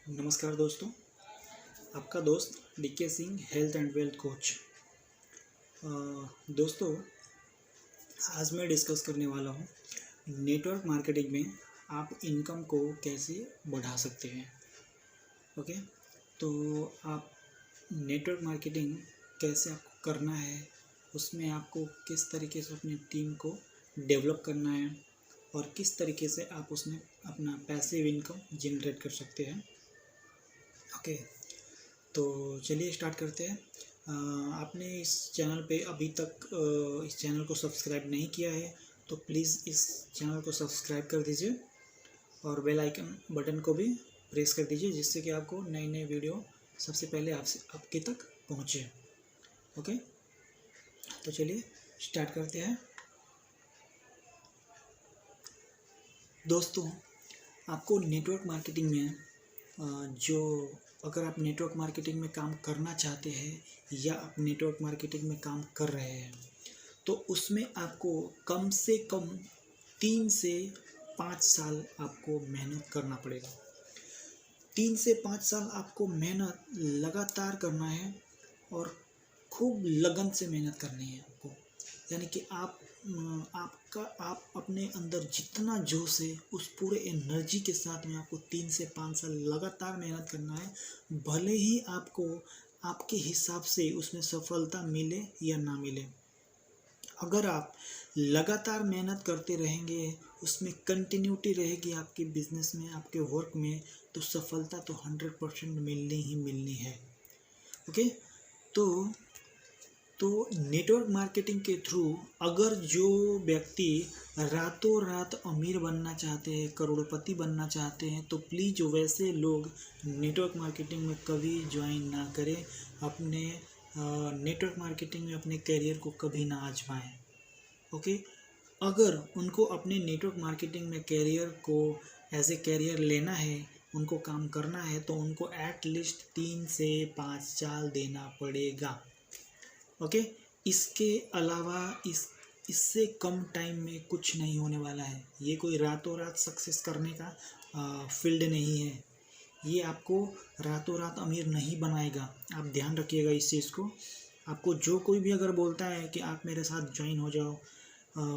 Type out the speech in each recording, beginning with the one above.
नमस्कार दोस्तों, आपका दोस्त DK Singh health and wealth coach. दोस्तों, आज मैं डिस्कस करने वाला हूँ नेटवर्क मार्केटिंग में आप इनकम को कैसे बढ़ा सकते हैं। ओके, तो आप नेटवर्क मार्केटिंग कैसे आपको करना है, उसमें आपको किस तरीके से अपनी टीम को डेवलप करना है और किस तरीके से आप उसमें अपना पैसिव इनकम जनरेट कर सकते हैं। ओके, तो चलिए स्टार्ट करते हैं। आपने इस चैनल पे अभी तक इस चैनल को सब्सक्राइब नहीं किया है तो प्लीज़ इस चैनल को सब्सक्राइब कर दीजिए और बेल आइकन बटन को भी प्रेस कर दीजिए, जिससे कि आपको नए नए वीडियो सबसे पहले आपके तक पहुँचे। ओके, तो चलिए स्टार्ट करते हैं। दोस्तों, आपको नेटवर्क मार्केटिंग में अगर आप नेटवर्क मार्केटिंग में काम करना चाहते हैं या आप नेटवर्क मार्केटिंग में काम कर रहे हैं तो उसमें आपको कम से कम 3 से 5 साल आपको मेहनत करना पड़ेगा। 3 से 5 साल आपको मेहनत लगातार करना है और खूब लगन से मेहनत करनी है आपको। यानी कि आप अपने अंदर जितना जोश है उस पूरे एनर्जी के साथ में आपको 3 से 5 साल लगातार मेहनत करना है। भले ही आपको आपके हिसाब से उसमें सफलता मिले या ना मिले, अगर आप लगातार मेहनत करते रहेंगे, उसमें कंटिन्यूटी रहेगी आपके बिजनेस में, आपके वर्क में, तो सफलता तो 100% मिलनी ही मिलनी है। ओके, तो नेटवर्क मार्केटिंग के थ्रू अगर जो व्यक्ति रातों रात अमीर बनना चाहते हैं, करोड़पति बनना चाहते हैं, तो प्लीज़ वैसे लोग नेटवर्क मार्केटिंग में कभी ज्वाइन ना करें। अपने नेटवर्क मार्केटिंग में अपने करियर को कभी ना आजमाएं। ओके, अगर उनको अपने नेटवर्क मार्केटिंग में करियर को एज ए करियर लेना है, उनको काम करना है, तो उनको एटलीस्ट 3 से 5 साल देना पड़ेगा। ओके, इसके अलावा इससे कम टाइम में कुछ नहीं होने वाला है। ये कोई रातों रात सक्सेस करने का फील्ड नहीं है। ये आपको रातों रात अमीर नहीं बनाएगा, आप ध्यान रखिएगा इस चीज़ को। आपको जो कोई भी अगर बोलता है कि आप मेरे साथ ज्वाइन हो जाओ,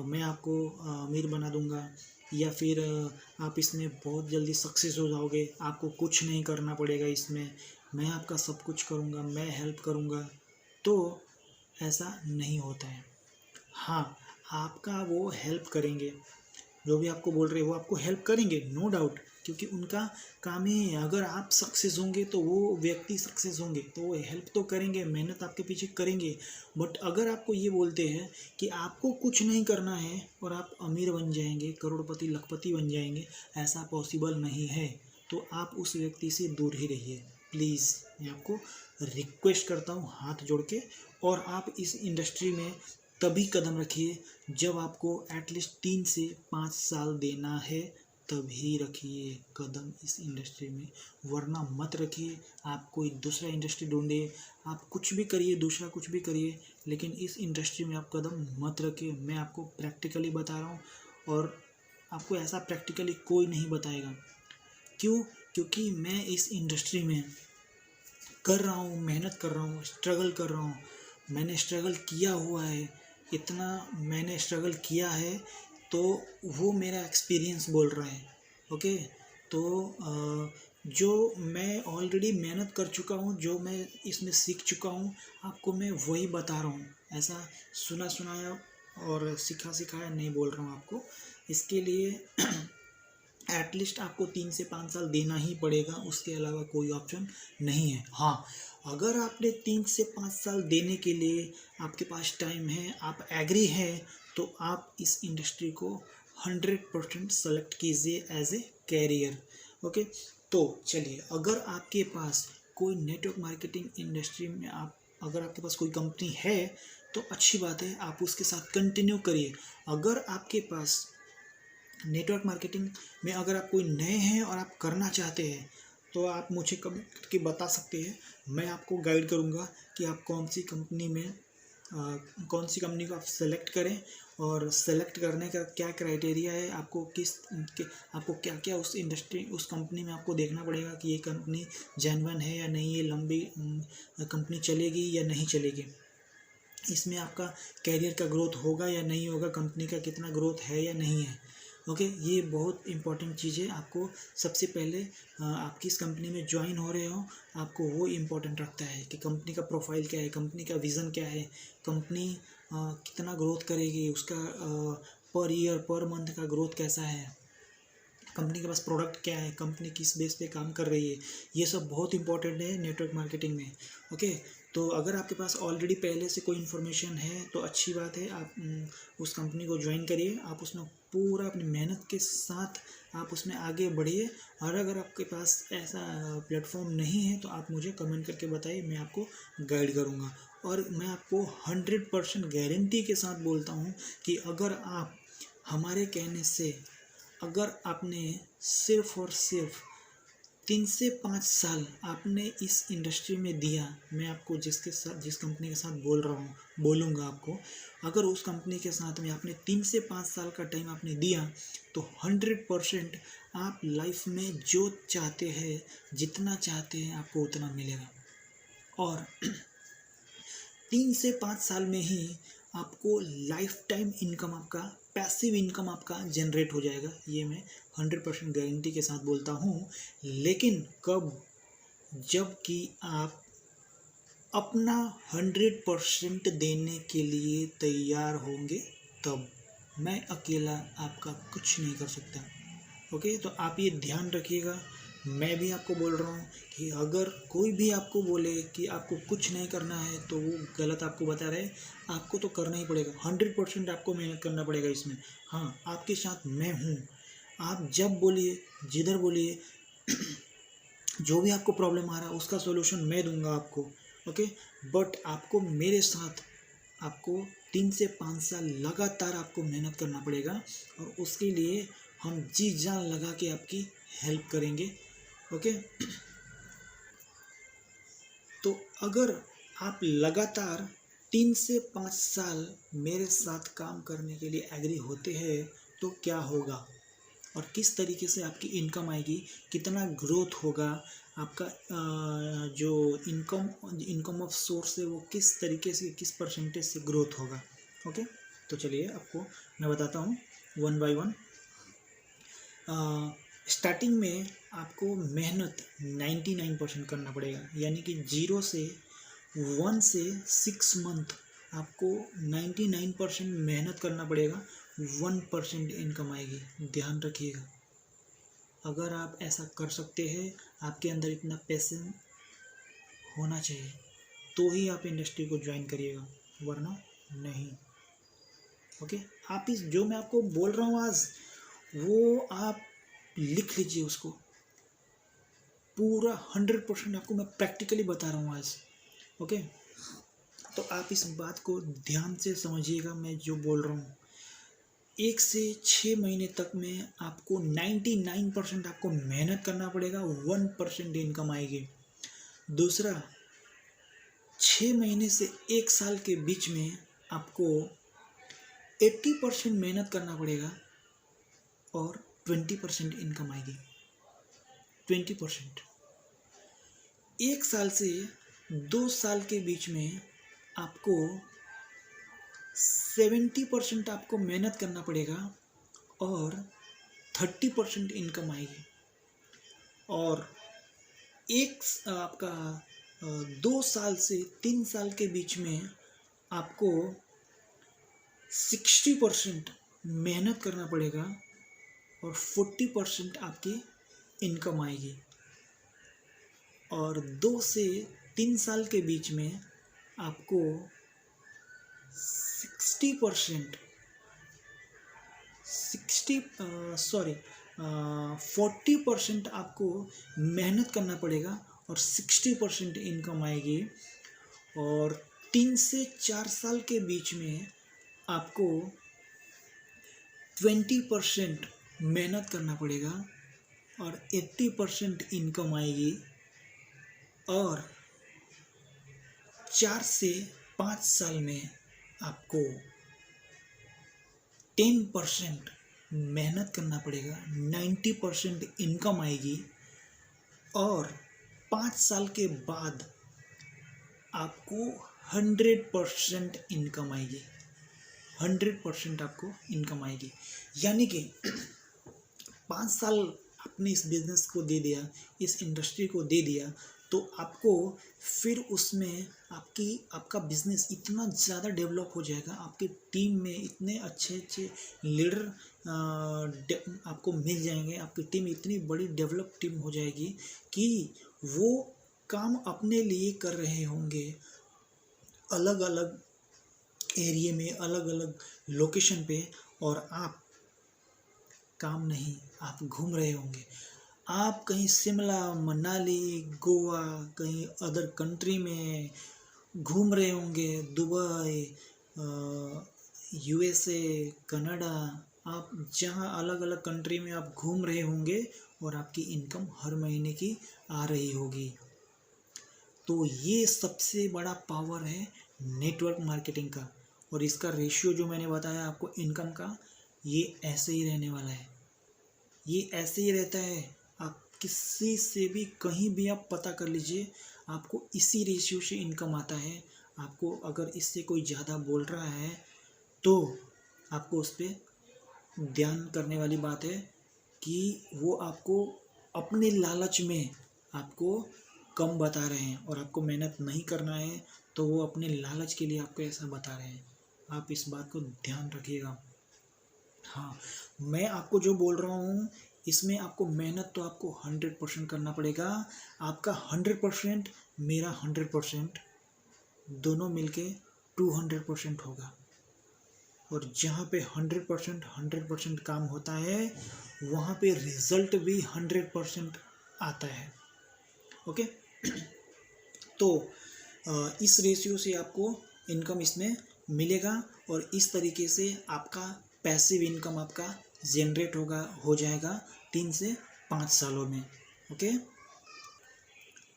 मैं आपको अमीर बना दूंगा, या फिर आप इसमें बहुत जल्दी सक्सेस हो जाओगे, आपको कुछ नहीं करना पड़ेगा, इसमें मैं आपका सब कुछ करूँगा, मैं हेल्प करूँगा, तो ऐसा नहीं होता है। हाँ, आपका वो हेल्प करेंगे, जो भी आपको बोल रहे हैं वो आपको हेल्प करेंगे, नो डाउट, क्योंकि उनका काम ही है। अगर आप सक्सेस होंगे तो वो व्यक्ति सक्सेस होंगे, तो वो हेल्प तो करेंगे, मेहनत आपके पीछे करेंगे। बट अगर आपको ये बोलते हैं कि आपको कुछ नहीं करना है और आप अमीर बन जाएंगे, करोड़पति लखपति बन जाएंगे, ऐसा पॉसिबल नहीं है, तो आप उस व्यक्ति से दूर ही रहिए प्लीज़। मैं आपको रिक्वेस्ट करता हूँ हाथ जोड़ के। और आप इस इंडस्ट्री में तभी कदम रखिए जब आपको एटलीस्ट 3 से 5 साल देना है, तभी रखिए कदम इस इंडस्ट्री में, वरना मत रखिए। आप कोई दूसरा इंडस्ट्री ढूंढिए, आप कुछ भी करिए, दूसरा कुछ भी करिए, लेकिन इस इंडस्ट्री में आप कदम मत रखिए। मैं आपको प्रैक्टिकली बता रहा हूँ और आपको ऐसा प्रैक्टिकली कोई नहीं बताएगा। क्यों? क्योंकि मैं इस इंडस्ट्री में कर रहा हूँ, मेहनत कर रहा हूँ, स्ट्रगल कर रहा हूँ। मैंने स्ट्रगल किया हुआ है, इतना मैंने स्ट्रगल किया है, तो वो मेरा एक्सपीरियंस बोल रहा है। ओके, तो जो मैं ऑलरेडी मेहनत कर चुका हूँ, जो मैं इसमें सीख चुका हूँ, आपको मैं वही बता रहा हूँ। ऐसा सुना सुनाया और सिखा सिखाया नहीं बोल रहा हूँ आपको। इसके लिए एटलीस्ट आपको 3 से 5 साल देना ही पड़ेगा, उसके अलावा कोई ऑप्शन नहीं है। हाँ, अगर आपने 3 से 5 साल देने के लिए आपके पास टाइम है, आप एग्री हैं, तो आप इस इंडस्ट्री को 100% सेलेक्ट कीजिए एज ए कैरियर। ओके, तो चलिए, अगर आपके पास कोई नेटवर्क मार्केटिंग इंडस्ट्री में अगर आपके पास कोई कंपनी है तो अच्छी बात है, आप उसके साथ कंटिन्यू करिए। अगर आपके पास नेटवर्क मार्केटिंग में अगर आप कोई नए हैं और आप करना चाहते हैं, तो आप मुझे कमेंट करके बता सकते हैं। मैं आपको गाइड करूंगा कि आप कौन सी कंपनी में कौन सी कंपनी को आप सेलेक्ट करें और सेलेक्ट करने का क्या क्राइटेरिया है, आपको आपको क्या क्या उस इंडस्ट्री उस कंपनी में आपको देखना पड़ेगा कि ये कंपनी जेन्युइन है या नहीं, ये लंबी कंपनी चलेगी या नहीं चलेगी, इसमें आपका कैरियर का ग्रोथ होगा या नहीं होगा, कंपनी का कितना ग्रोथ है या नहीं है। ओके, ये बहुत इंपॉर्टेंट चीज़ है। आपको सबसे पहले आप किस कंपनी में ज्वाइन हो रहे हो, आपको वो इम्पोर्टेंट रखता है कि कंपनी का प्रोफाइल क्या है, कंपनी का विज़न क्या है, कंपनी कितना ग्रोथ करेगी, उसका पर ईयर पर मंथ का ग्रोथ कैसा है, कंपनी के पास प्रोडक्ट क्या है, कंपनी किस बेस पे काम कर रही है, ये सब बहुत इंपॉर्टेंट है नेटवर्क मार्केटिंग में। ओके, तो अगर आपके पास ऑलरेडी पहले से कोई इन्फॉर्मेशन है तो अच्छी बात है, आप उस कंपनी को ज्वाइन करिए, आप उसमें पूरा अपनी मेहनत के साथ आप उसमें आगे बढ़िए। और अगर आपके पास ऐसा प्लेटफॉर्म नहीं है तो आप मुझे कमेंट करके बताइए, मैं आपको गाइड करूँगा। और मैं आपको 100% गारंटी के साथ बोलता हूँ कि अगर आप हमारे कहने से, अगर आपने सिर्फ और सिर्फ 3 से 5 साल आपने इस इंडस्ट्री में दिया, मैं आपको जिस कंपनी के साथ बोलूँगा आपको, अगर उस कंपनी के साथ में आपने 3 से 5 साल का टाइम आपने दिया तो 100% आप लाइफ में जो चाहते हैं, जितना चाहते हैं, आपको उतना मिलेगा। और 3 से 5 साल में ही आपको लाइफ टाइम इनकम, आपका पैसिव इनकम आपका जनरेट हो जाएगा, ये मैं 100% गारंटी के साथ बोलता हूँ। लेकिन कब? जब कि आप अपना 100% देने के लिए तैयार होंगे, तब। मैं अकेला आपका कुछ नहीं कर सकता। ओके, तो आप ये ध्यान रखिएगा। मैं भी आपको बोल रहा हूँ कि अगर कोई भी आपको बोले कि आपको कुछ नहीं करना है तो वो गलत आपको बता रहे। आपको तो करना ही पड़ेगा, 100% आपको मेहनत करना पड़ेगा इसमें। हाँ, आपके साथ मैं हूँ, आप जब बोलिए, जिधर बोलिए, जो भी आपको प्रॉब्लम आ रहा है उसका सॉल्यूशन मैं दूंगा आपको। ओके, बट आपको मेरे साथ आपको 3 से 5 साल लगातार आपको मेहनत करना पड़ेगा और उसके लिए हम जी जान लगा के आपकी हेल्प करेंगे। ओके, तो अगर आप लगातार 3 से 5 साल मेरे साथ काम करने के लिए एग्री होते हैं तो क्या होगा और किस तरीके से आपकी इनकम आएगी, कितना ग्रोथ होगा आपका, जो इनकम ऑफ सोर्स है वो किस तरीके से, किस परसेंटेज से ग्रोथ होगा। ओके, तो चलिए आपको मैं बताता हूँ वन बाय वन। स्टार्टिंग में आपको मेहनत 99% करना पड़ेगा, यानी कि 0 से 1 से 6 मंथ आपको 99% मेहनत करना पड़ेगा, 1% इनकम आएगी। ध्यान रखिएगा, अगर आप ऐसा कर सकते हैं, आपके अंदर इतना पैशन होना चाहिए, तो ही आप इंडस्ट्री को ज्वाइन करिएगा, वरना नहीं। ओके, आप इस जो मैं आपको बोल रहा हूँ आज, वो आप लिख लीजिए उसको, पूरा 100% आपको मैं प्रैक्टिकली बता रहा हूँ आज। ओके, तो आप इस बात को ध्यान से समझिएगा, मैं जो बोल रहा हूँ। 1 से 6 महीने तक में आपको 99% आपको मेहनत करना पड़ेगा, 1% इनकम आएगी। दूसरा, 6 महीने से 1 साल के बीच में आपको 80% मेहनत करना पड़ेगा और 20% इनकम आएगी। 20%। 1 साल से 2 साल के बीच में आपको 70% आपको मेहनत करना पड़ेगा और 30% इनकम आएगी। और आपका 2 साल से 3 साल के बीच में आपको 60% मेहनत करना पड़ेगा और 40% आपकी इनकम आएगी। और 2 से 3 साल के बीच में आपको 40% आपको मेहनत करना पड़ेगा और 60% इनकम आएगी। और 3 से 4 साल के बीच में आपको 20% मेहनत करना पड़ेगा और 80% इनकम आएगी। और 4 से 5 साल में आपको 10% मेहनत करना पड़ेगा, 90% इनकम आएगी और 5 साल के बाद आपको 100% इनकम आएगी। 100% आपको इनकम आएगी। यानी कि 5 साल आपने इस बिजनेस को दे दिया, इस इंडस्ट्री को दे दिया, तो आपको फिर उसमें आपका बिजनेस इतना ज़्यादा डेवलप हो जाएगा, आपकी टीम में इतने अच्छे अच्छे लीडर आपको मिल जाएंगे, आपकी टीम इतनी बड़ी डेवलप टीम हो जाएगी कि वो काम अपने लिए कर रहे होंगे, अलग अलग एरिया में, अलग अलग लोकेशन पे, और आप काम नहीं, आप घूम रहे होंगे। आप कहीं शिमला, मनाली, गोवा, कहीं अदर कंट्री में घूम रहे होंगे, दुबई, यूएसए, कनाडा, आप जहाँ अलग अलग कंट्री में आप घूम रहे होंगे और आपकी इनकम हर महीने की आ रही होगी। तो ये सबसे बड़ा पावर है नेटवर्क मार्केटिंग का। और इसका रेशियो जो मैंने बताया आपको इनकम का, ये ऐसे ही रहने वाला है, ये ऐसे ही रहता है। आप किसी से भी कहीं भी आप पता कर लीजिए, आपको इसी रेशियो से इनकम आता है। आपको अगर इससे कोई ज़्यादा बोल रहा है तो आपको उस पर ध्यान करने वाली बात है कि वो आपको अपने लालच में आपको कम बता रहे हैं, और आपको मेहनत नहीं करना है तो वो अपने लालच के लिए आपको ऐसा बता रहे हैं। आप इस बात को ध्यान रखिएगा। हाँ, मैं आपको जो बोल रहा हूँ इसमें आपको मेहनत तो आपको 100% करना पड़ेगा। आपका 100%, मेरा 100%, दोनों मिलके 200% होगा। और जहाँ पे 100% काम होता है वहाँ पे रिजल्ट भी 100% आता है। ओके। तो इस रेशियो से आपको इनकम इसमें मिलेगा, और इस तरीके से आपका पैसिव इनकम आपका जनरेट हो जाएगा 3 से 5 सालों में। ओके।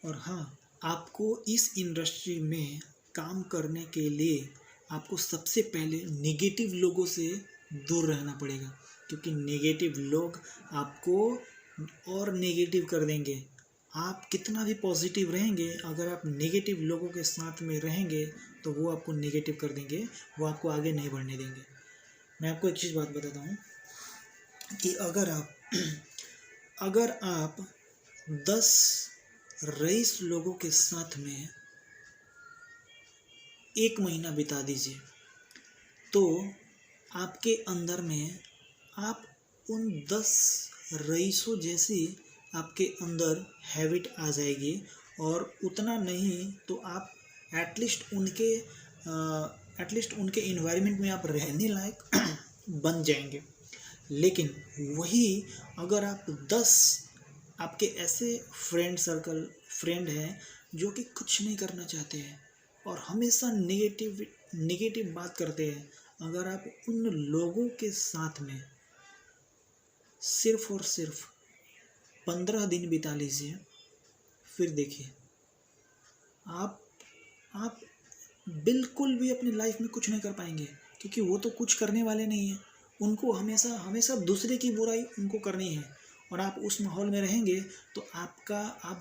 और हाँ, आपको इस इंडस्ट्री में काम करने के लिए आपको सबसे पहले नेगेटिव लोगों से दूर रहना पड़ेगा, क्योंकि नेगेटिव लोग आपको और नेगेटिव कर देंगे। आप कितना भी पॉजिटिव रहेंगे, अगर आप नेगेटिव लोगों के साथ में रहेंगे तो वो आपको नेगेटिव कर देंगे, वो आपको आगे नहीं बढ़ने देंगे। मैं आपको एक चीज़ बात बताता हूँ कि अगर आप 10 रईस लोगों के साथ में 1 महीना बिता दीजिए, तो आपके अंदर में आप उन 10 रईसों जैसी आपके अंदर हैबिट आ जाएगी, और उतना नहीं तो आप एटलीस्ट उनके इन्वायरमेंट में आप रहने लायक बन जाएंगे। लेकिन वही अगर आप 10 आपके ऐसे फ्रेंड हैं जो कि कुछ नहीं करना चाहते हैं और हमेशा नेगेटिव बात करते हैं, अगर आप उन लोगों के साथ में सिर्फ और सिर्फ 15 दिन बिता लीजिए, फिर देखिए आप बिल्कुल भी अपनी लाइफ में कुछ नहीं कर पाएंगे, क्योंकि वो तो कुछ करने वाले नहीं हैं। उनको हमेशा दूसरे की बुराई उनको करनी है, और आप उस माहौल में रहेंगे तो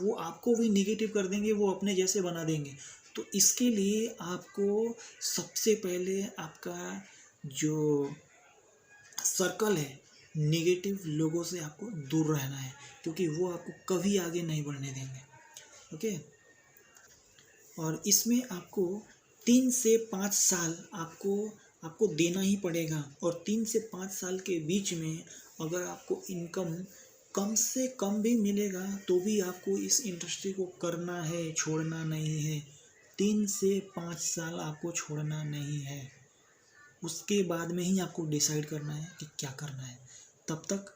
वो आपको भी निगेटिव कर देंगे, वो अपने जैसे बना देंगे। तो इसके लिए आपको सबसे पहले आपका जो सर्कल है, नेगेटिव लोगों से आपको दूर रहना है, क्योंकि वो आपको कभी आगे नहीं बढ़ने देंगे। ओके। और इसमें आपको 3 से 5 साल आपको देना ही पड़ेगा, और 3 से 5 साल के बीच में अगर आपको इनकम कम से कम भी मिलेगा तो भी आपको इस इंडस्ट्री को करना है, छोड़ना नहीं है। 3 से 5 साल आपको छोड़ना नहीं है, उसके बाद में ही आपको डिसाइड करना है कि क्या करना है। तब तक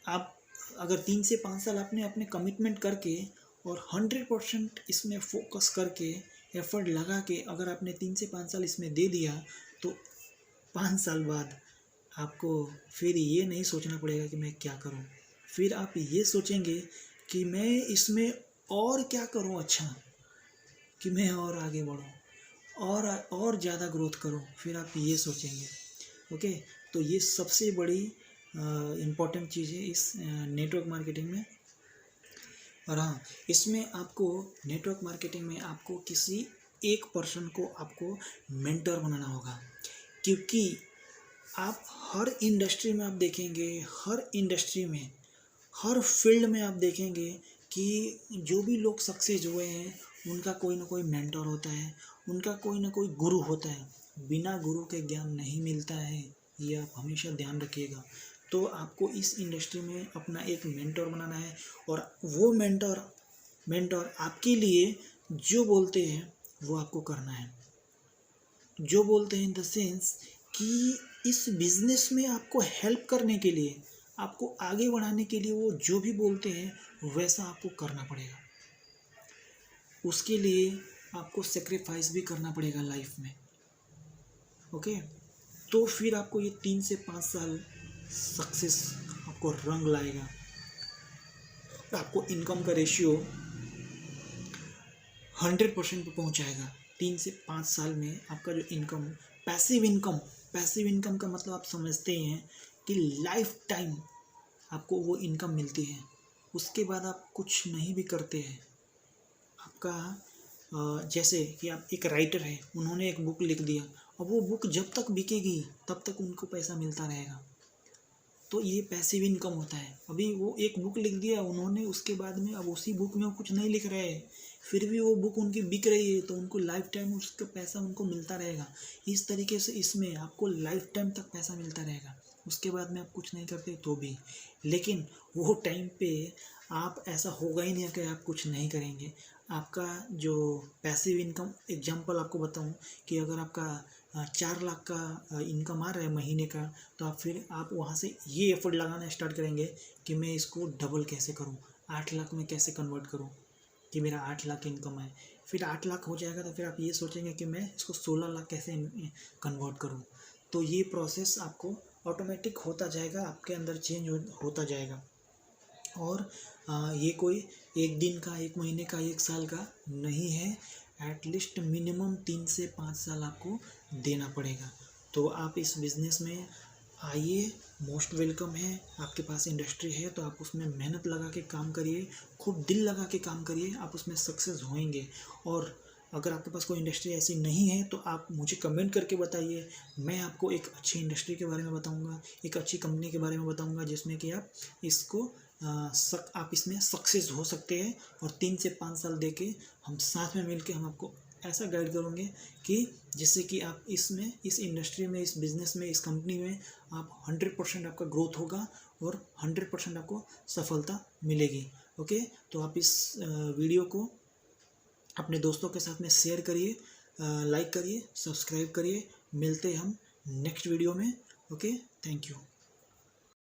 आप अगर 3 से 5 साल आपने अपने कमिटमेंट करके और 100% इसमें फोकस करके एफर्ट लगा के अगर आपने 3 से 5 साल इसमें दे दिया, तो 5 साल बाद आपको फिर ये नहीं सोचना पड़ेगा कि मैं क्या करूं। फिर आप ये सोचेंगे कि मैं इसमें और क्या करूं अच्छा, कि मैं और आगे बढ़ूं, और ज़्यादा ग्रोथ करो, फिर आप ये सोचेंगे। ओके, तो ये सबसे बड़ी इम्पॉर्टेंट चीज़ है इस नेटवर्क मार्केटिंग में। और हाँ, इसमें आपको नेटवर्क मार्केटिंग में आपको किसी एक पर्सन को आपको मेंटर बनाना होगा, क्योंकि आप हर इंडस्ट्री में आप देखेंगे, हर इंडस्ट्री में, हर फील्ड में आप देखेंगे कि जो भी लोग सक्सेस हुए हैं उनका कोई ना कोई मेंटर होता है, उनका कोई ना कोई गुरु होता है। बिना गुरु के ज्ञान नहीं मिलता है, ये आप हमेशा ध्यान रखिएगा। तो आपको इस इंडस्ट्री में अपना एक मेंटर बनाना है, और वो मेंटर आपके लिए जो बोलते हैं वो आपको करना है। जो बोलते हैं इन द सेंस कि इस बिजनेस में आपको हेल्प करने के लिए, आपको आगे बढ़ाने के लिए वो जो भी बोलते हैं वैसा आपको करना पड़ेगा। उसके लिए आपको सेक्रीफाइस भी करना पड़ेगा लाइफ में। ओके, तो फिर आपको ये 3 से 5 साल सक्सेस आपको रंग लाएगा। आपको इनकम का रेशियो 100% पे पहुंचाएगा। 3 से 5 साल में आपका जो इनकम, पैसिव इनकम का मतलब आप समझते हैं कि लाइफ टाइम आपको वो इनकम मिलती है। उसके बाद आप कुछ नहीं भी करते हैं, आपका जैसे कि आप एक राइटर है, उन्होंने एक बुक लिख दिया, अब वो बुक जब तक बिकेगी तब तक उनको पैसा मिलता रहेगा। तो ये पैसिव इनकम होता है। अभी वो एक बुक लिख दिया उन्होंने, उसके बाद में अब उसी बुक में वो कुछ नहीं लिख रहे हैं, फिर भी वो बुक उनकी बिक रही है, तो उनको लाइफ टाइम उसका पैसा उनको मिलता रहेगा। इस तरीके से इसमें आपको लाइफ टाइम तक पैसा मिलता रहेगा। उसके बाद में आप कुछ नहीं करते तो भी, लेकिन वो टाइम पे आप, ऐसा होगा ही नहीं कि आप कुछ नहीं करेंगे। आपका जो पैसिव इनकम, एग्जांपल आपको बताऊं कि अगर आपका 4 लाख का इनकम आ रहा है महीने का, तो आप वहाँ से ये एफर्ट लगाना स्टार्ट करेंगे कि मैं इसको डबल कैसे करूँ, 8 लाख में कैसे कन्वर्ट करूँ कि मेरा 8 लाख इनकम है। फिर 8 लाख हो जाएगा तो फिर आप ये सोचेंगे कि मैं इसको 16 लाख कैसे कन्वर्ट करूँ। तो ये प्रोसेस आपको ऑटोमेटिक होता जाएगा, आपके अंदर चेंज होता जाएगा। और ये कोई एक दिन का, एक महीने का, एक साल का नहीं है, एटलीस्ट मिनिमम 3 से 5 साल आपको देना पड़ेगा। तो आप इस बिज़नेस में आइए, मोस्ट वेलकम है। आपके पास इंडस्ट्री है तो आप उसमें मेहनत लगा के काम करिए, खूब दिल लगा के काम करिए, आप उसमें सक्सेस होएंगे। और अगर आपके पास कोई इंडस्ट्री ऐसी नहीं है तो आप मुझे कमेंट करके बताइए, मैं आपको एक अच्छी इंडस्ट्री के बारे में बताऊंगा, एक अच्छी कंपनी के बारे में बताऊंगा जिसमें कि आप इसको आप इसमें सक्सेस हो सकते हैं। और 3 से 5 साल दे के हम साथ में मिल के हम आपको ऐसा गाइड करेंगे कि जिससे कि आप इसमें, इस इंडस्ट्री में, इस बिज़नेस में, इस कंपनी में आप 100% आपका ग्रोथ होगा और 100% आपको सफलता मिलेगी। ओके, तो आप इस वीडियो को अपने दोस्तों के साथ में शेयर करिए, लाइक करिए, सब्सक्राइब करिए। मिलते हैं हम नेक्स्ट वीडियो में। Okay, thank you.